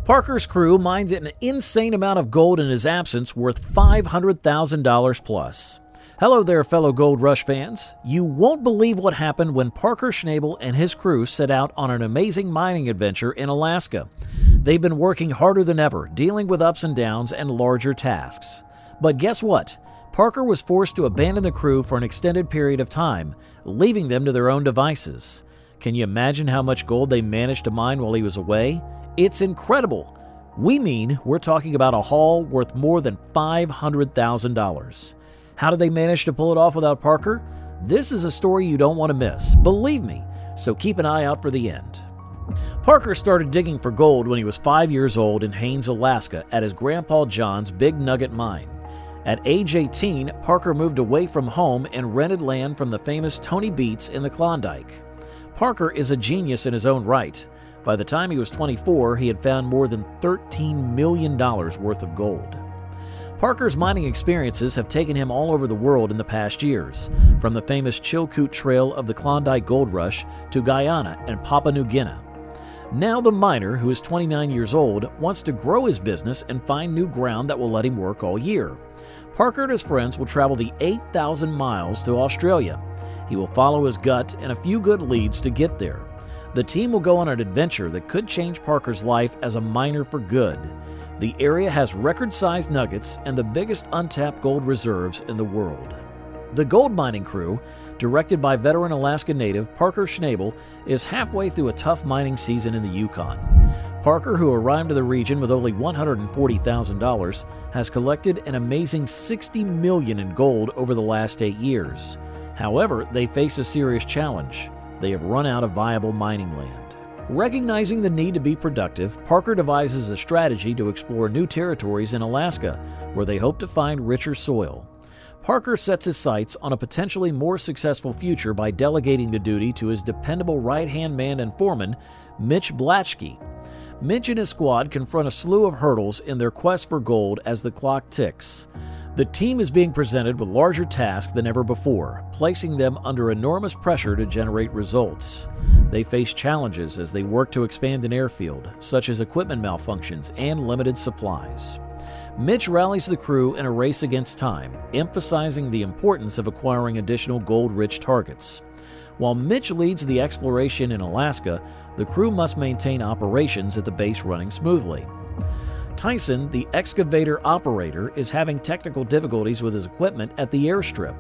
Parker's crew mined an insane amount of gold in his absence, worth $500,000 plus. Hello there, fellow Gold Rush fans. You won't believe what happened when Parker Schnabel and his crew set out on an amazing mining adventure in Alaska. They've been working harder than ever, dealing with ups and downs and larger tasks. But guess what? Parker was forced to abandon the crew for an extended period of time, leaving them to their own devices. Can you imagine how much gold they managed to mine while he was away? It's incredible. We're talking about a haul worth more than $500,000. How did they manage to pull it off without Parker? This is a story you don't want to miss, believe me, so keep an eye out for the end. Parker started digging for gold when he was 5 years old in Haines, Alaska, at his Grandpa John's Big Nugget mine. At age 18, Parker moved away from home and rented land from the famous Tony Beats in the Klondike. Parker is a genius in his own right. By the time he was 24, he had found more than $13 million worth of gold. Parker's mining experiences have taken him all over the world in the past years, from the famous Chilkoot Trail of the Klondike Gold Rush to Guyana and Papua New Guinea. Now the miner, who is 29 years old, wants to grow his business and find new ground that will let him work all year. Parker and his friends will travel the 8,000 miles to Australia. He will follow his gut and a few good leads to get there. The team will go on an adventure that could change Parker's life as a miner for good. The area has record-sized nuggets and the biggest untapped gold reserves in the world. The gold mining crew, directed by veteran Alaska native Parker Schnabel, is halfway through a tough mining season in the Yukon. Parker, who arrived to the region with only $140,000, has collected an amazing $60 million in gold over the last 8 years. However, they face a serious challenge. They have run out of viable mining land. Recognizing the need to be productive, Parker devises a strategy to explore new territories in Alaska, where they hope to find richer soil. Parker sets his sights on a potentially more successful future by delegating the duty to his dependable right-hand man and foreman, Mitch Blatchke. Mitch and his squad confront a slew of hurdles in their quest for gold as the clock ticks. The team is being presented with larger tasks than ever before, placing them under enormous pressure to generate results. They face challenges as they work to expand an airfield, such as equipment malfunctions and limited supplies. Mitch rallies the crew in a race against time, emphasizing the importance of acquiring additional gold-rich targets. While Mitch leads the exploration in Alaska, the crew must maintain operations at the base running smoothly. Tyson, the excavator operator, is having technical difficulties with his equipment at the airstrip.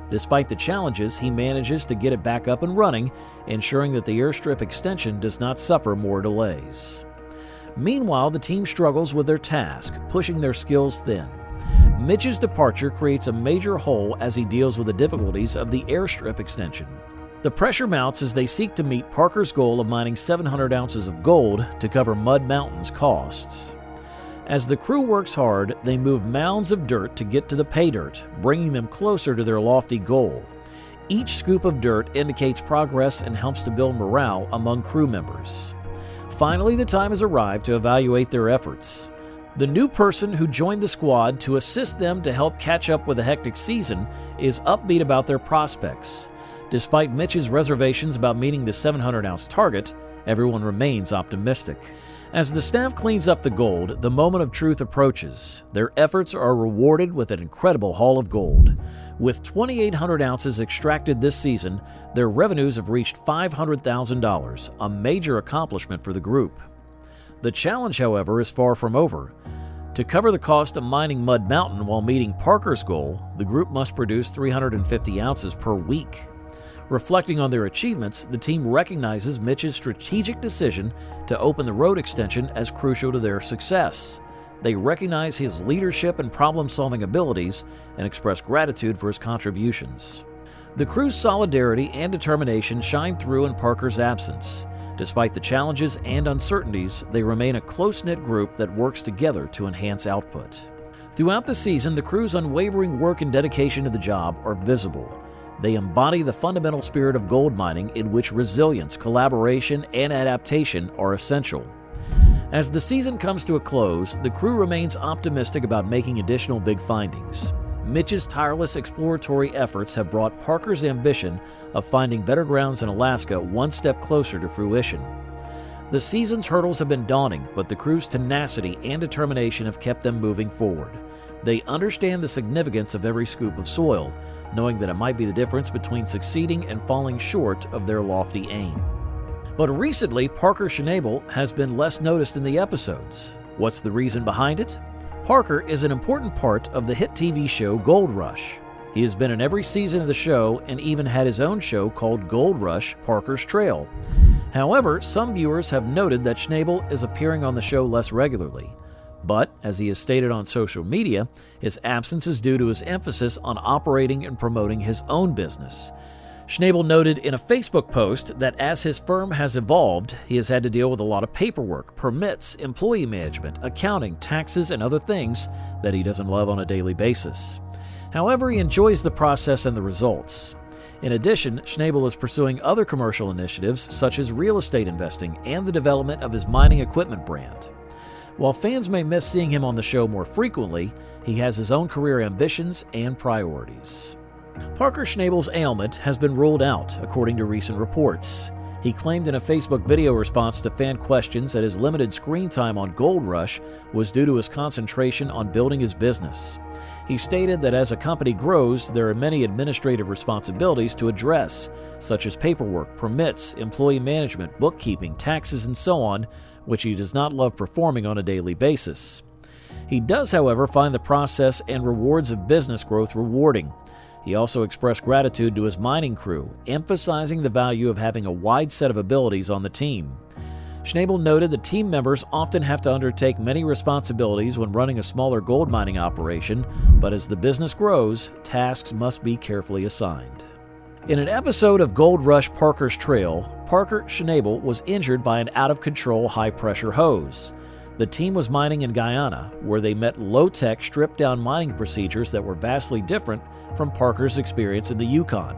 Despite the challenges, he manages to get it back up and running, ensuring that the airstrip extension does not suffer more delays. Meanwhile, the team struggles with their task, pushing their skills thin. Mitch's departure creates a major hole as he deals with the difficulties of the airstrip extension. The pressure mounts as they seek to meet Parker's goal of mining 700 ounces of gold to cover Mud Mountain's costs. As the crew works hard, they move mounds of dirt to get to the pay dirt, bringing them closer to their lofty goal. Each scoop of dirt indicates progress and helps to build morale among crew members. Finally, the time has arrived to evaluate their efforts. The new person who joined the squad to assist them to help catch up with a hectic season is upbeat about their prospects. Despite Mitch's reservations about meeting the 700-ounce target, everyone remains optimistic. As the staff cleans up the gold, the moment of truth approaches. Their efforts are rewarded with an incredible haul of gold. With 2,800 ounces extracted this season, their revenues have reached $500,000, a major accomplishment for the group. The challenge, however, is far from over. To cover the cost of mining Mud Mountain while meeting Parker's goal, the group must produce 350 ounces per week. Reflecting on their achievements, the team recognizes Mitch's strategic decision to open the road extension as crucial to their success. They recognize his leadership and problem-solving abilities and express gratitude for his contributions. The crew's solidarity and determination shine through in Parker's absence. Despite the challenges and uncertainties, they remain a close-knit group that works together to enhance output. Throughout the season, the crew's unwavering work and dedication to the job are visible. They embody the fundamental spirit of gold mining, in which resilience, collaboration, and adaptation are essential. As the season comes to a close, the crew remains optimistic about making additional big findings. Mitch's tireless exploratory efforts have brought Parker's ambition of finding better grounds in Alaska one step closer to fruition. The season's hurdles have been daunting, but the crew's tenacity and determination have kept them moving forward. They understand the significance of every scoop of soil, knowing that it might be the difference between succeeding and falling short of their lofty aim. But recently, Parker Schnabel has been less noticed in the episodes. What's the reason behind it? Parker is an important part of the hit TV show Gold Rush. He has been in every season of the show and even had his own show called Gold Rush: Parker's Trail. However, some viewers have noted that Schnabel is appearing on the show less regularly. But, as he has stated on social media, his absence is due to his emphasis on operating and promoting his own business. Schnabel noted in a Facebook post that as his firm has evolved, he has had to deal with a lot of paperwork, permits, employee management, accounting, taxes, and other things that he doesn't love on a daily basis. However, he enjoys the process and the results. In addition, Schnabel is pursuing other commercial initiatives such as real estate investing and the development of his mining equipment brand. While fans may miss seeing him on the show more frequently, he has his own career ambitions and priorities. Parker Schnabel's ailment has been ruled out, according to recent reports. He claimed in a Facebook video response to fan questions that his limited screen time on Gold Rush was due to his concentration on building his business. He stated that as a company grows, there are many administrative responsibilities to address, such as paperwork, permits, employee management, bookkeeping, taxes, and so on, which he does not love performing on a daily basis. He does, however, find the process and rewards of business growth rewarding. He also expressed gratitude to his mining crew, emphasizing the value of having a wide set of abilities on the team. Schnabel noted that team members often have to undertake many responsibilities when running a smaller gold mining operation, but as the business grows, tasks must be carefully assigned. In an episode of Gold Rush: Parker's Trail, Parker Schnabel was injured by an out-of-control high-pressure hose. The team was mining in Guyana, where they met low-tech, stripped-down mining procedures that were vastly different from Parker's experience in the Yukon.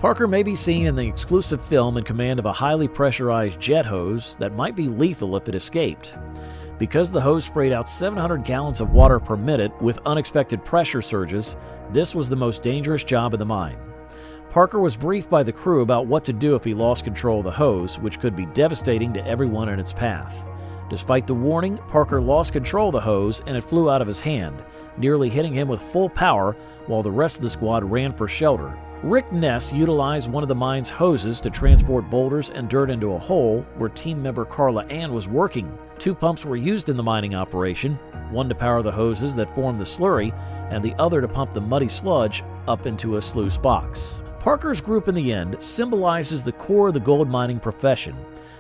Parker may be seen in the exclusive film in command of a highly pressurized jet hose that might be lethal if it escaped. Because the hose sprayed out 700 gallons of water per minute with unexpected pressure surges, this was the most dangerous job in the mine. Parker was briefed by the crew about what to do if he lost control of the hose, which could be devastating to everyone in its path. Despite the warning, Parker lost control of the hose and it flew out of his hand, nearly hitting him with full power while the rest of the squad ran for shelter. Rick Ness utilized one of the mine's hoses to transport boulders and dirt into a hole where team member Carla Ann was working. 2 pumps were used in the mining operation, one to power the hoses that formed the slurry, and the other to pump the muddy sludge up into a sluice box. Parker's group in the end symbolizes the core of the gold mining profession,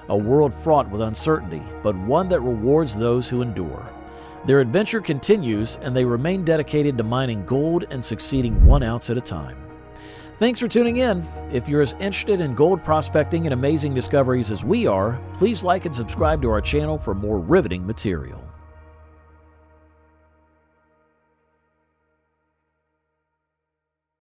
a world fraught with uncertainty, but one that rewards those who endure. Their adventure continues, and they remain dedicated to mining gold and succeeding 1 ounce at a time. Thanks for tuning in. If you're as interested in gold prospecting and amazing discoveries as we are, please like and subscribe to our channel for more riveting material.